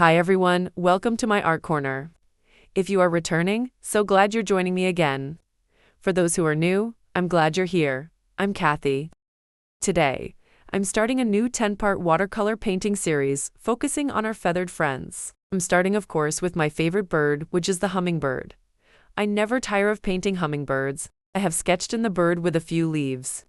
Hi everyone, welcome to my art corner. If you are returning, so glad you're joining me again. For those who are new, I'm glad you're here. I'm Kathy. Today, I'm starting a new 10-part watercolor painting series focusing on our feathered friends. I'm starting, of course, with my favorite bird, which is the hummingbird. I never tire of painting hummingbirds. I have sketched in the bird with a few leaves.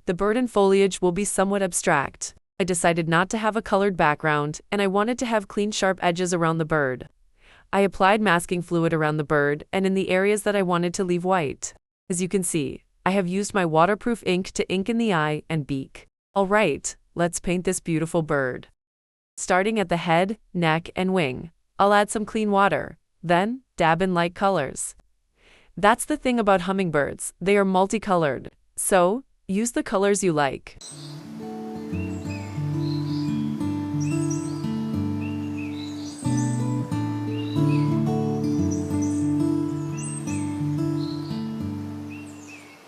The bird and foliage will be somewhat abstract. I decided not to have a colored background, and I wanted to have clean, sharp edges around the bird. I applied masking fluid around the bird and in the areas that I wanted to leave white. As you can see, I have used my waterproof ink to ink in the eye and beak. Alright, let's paint this beautiful bird. Starting at the head, neck, and wing, I'll add some clean water, then dab in light colors. That's the thing about hummingbirds, they are multicolored, so use the colors you like.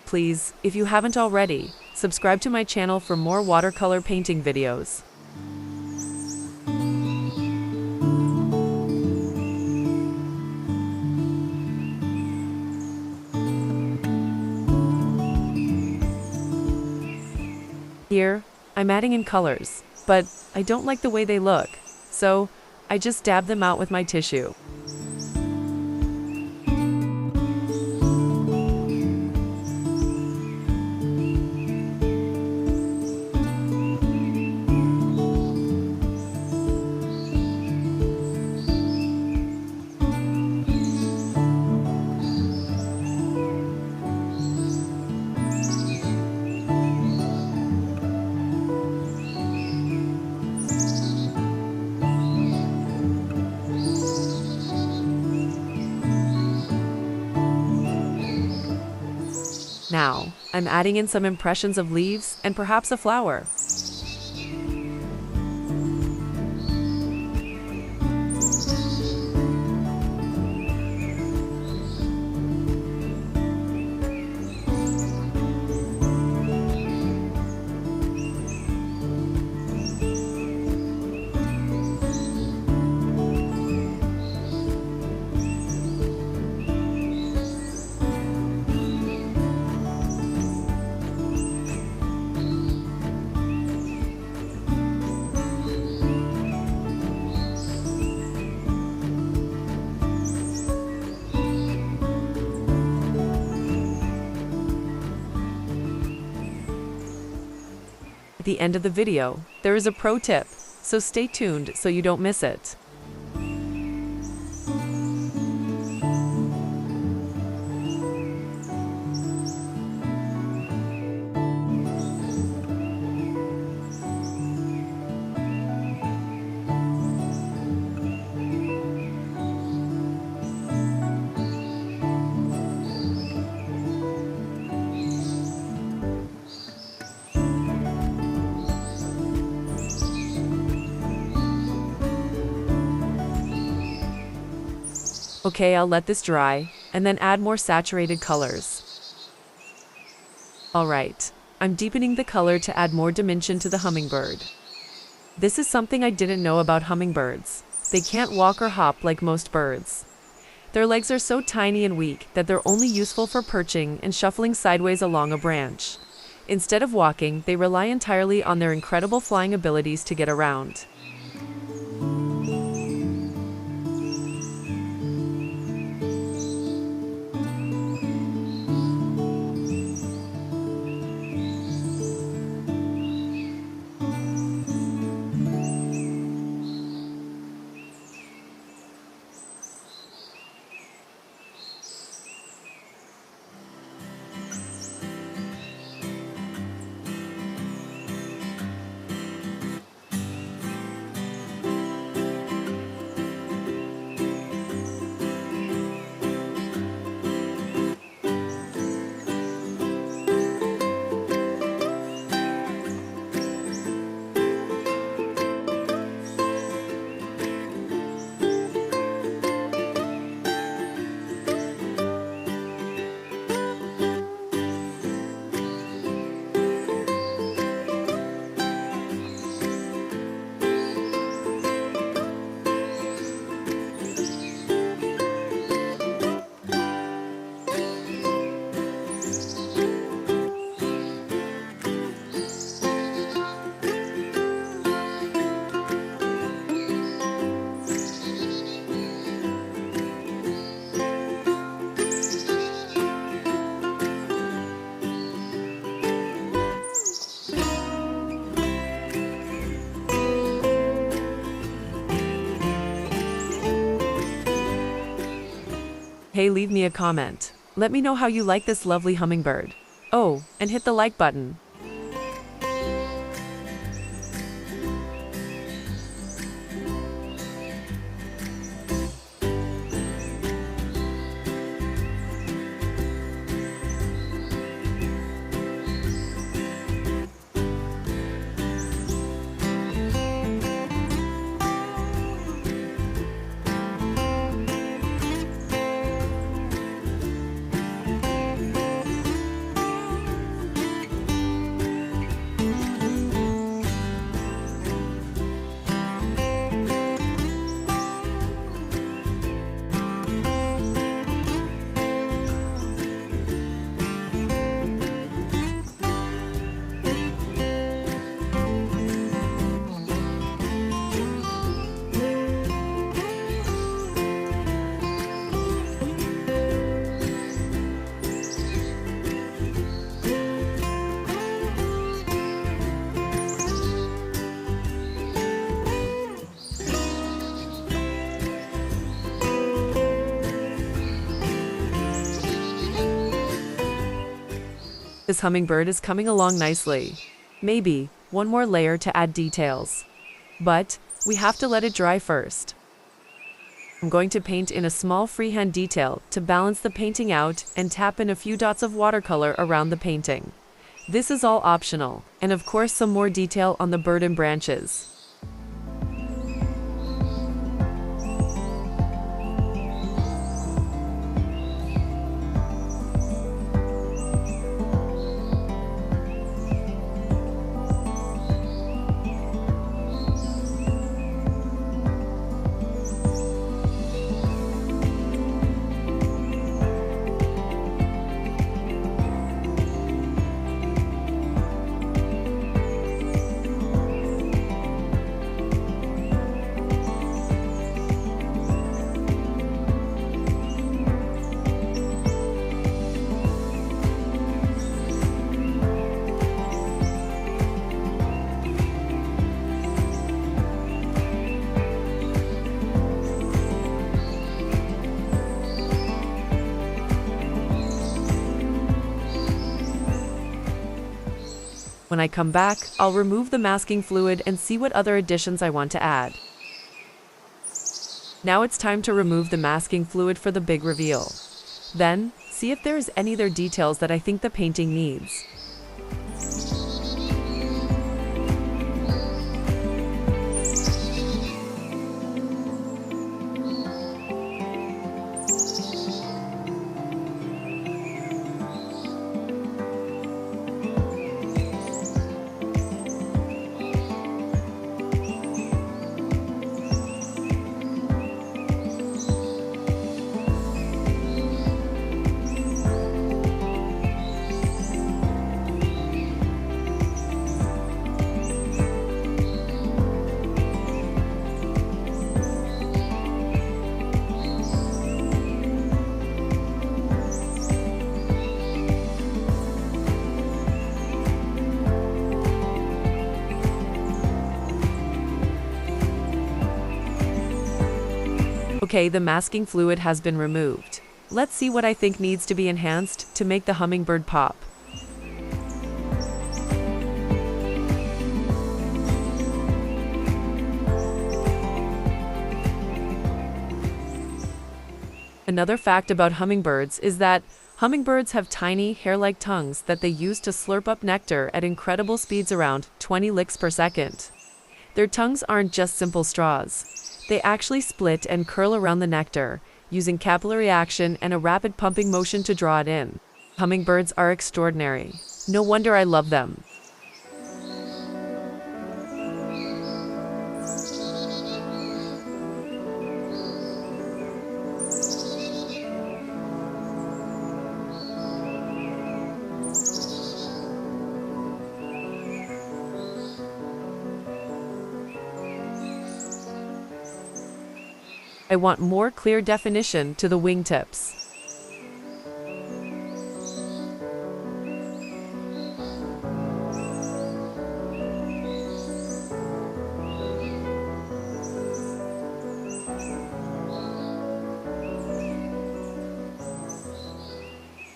Please, if you haven't already, subscribe to my channel for more watercolor painting videos. Here, I'm adding in colors, but I don't like the way they look, so I just dab them out with my tissue. Now, I'm adding in some impressions of leaves and perhaps a flower. At the end of the video, there is a pro tip, so stay tuned so you don't miss it. Okay, I'll let this dry, and then add more saturated colors. Alright, I'm deepening the color to add more dimension to the hummingbird. This is something I didn't know about hummingbirds. They can't walk or hop like most birds. Their legs are so tiny and weak that they're only useful for perching and shuffling sideways along a branch. Instead of walking, they rely entirely on their incredible flying abilities to get around. Hey, leave me a comment. Let me know how you like this lovely hummingbird. Oh, and hit the like button. This hummingbird is coming along nicely. Maybe one more layer to add details. But we have to let it dry first. I'm going to paint in a small freehand detail to balance the painting out and tap in a few dots of watercolor around the painting. This is all optional, and of course some more detail on the bird and branches. When I come back, I'll remove the masking fluid and see what other additions I want to add. Now it's time to remove the masking fluid for the big reveal. Then, see if there is any other details that I think the painting needs. Okay, the masking fluid has been removed. Let's see what I think needs to be enhanced to make the hummingbird pop. Another fact about hummingbirds is that hummingbirds have tiny, hair-like tongues that they use to slurp up nectar at incredible speeds, around 20 licks per second. Their tongues aren't just simple straws. They actually split and curl around the nectar, using capillary action and a rapid pumping motion to draw it in. Hummingbirds are extraordinary. No wonder I love them. I want more clear definition to the wingtips.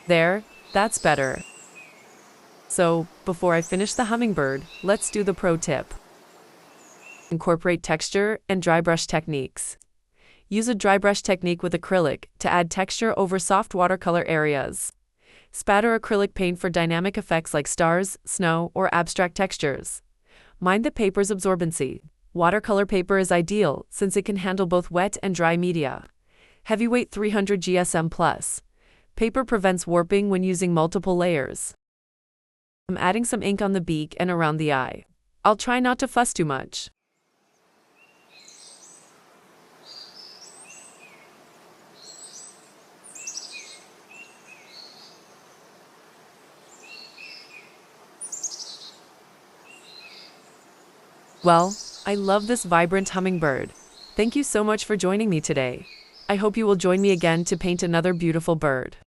There, that's better. So, before I finish the hummingbird, let's do the pro tip. Incorporate texture and dry brush techniques. Use a dry brush technique with acrylic to add texture over soft watercolor areas. Spatter acrylic paint for dynamic effects like stars, snow, or abstract textures. Mind the paper's absorbency. Watercolor paper is ideal since it can handle both wet and dry media. Heavyweight 300 GSM+. Paper prevents warping when using multiple layers. I'm adding some ink on the beak and around the eye. I'll try not to fuss too much. Well, I love this vibrant hummingbird. Thank you so much for joining me today. I hope you will join me again to paint another beautiful bird.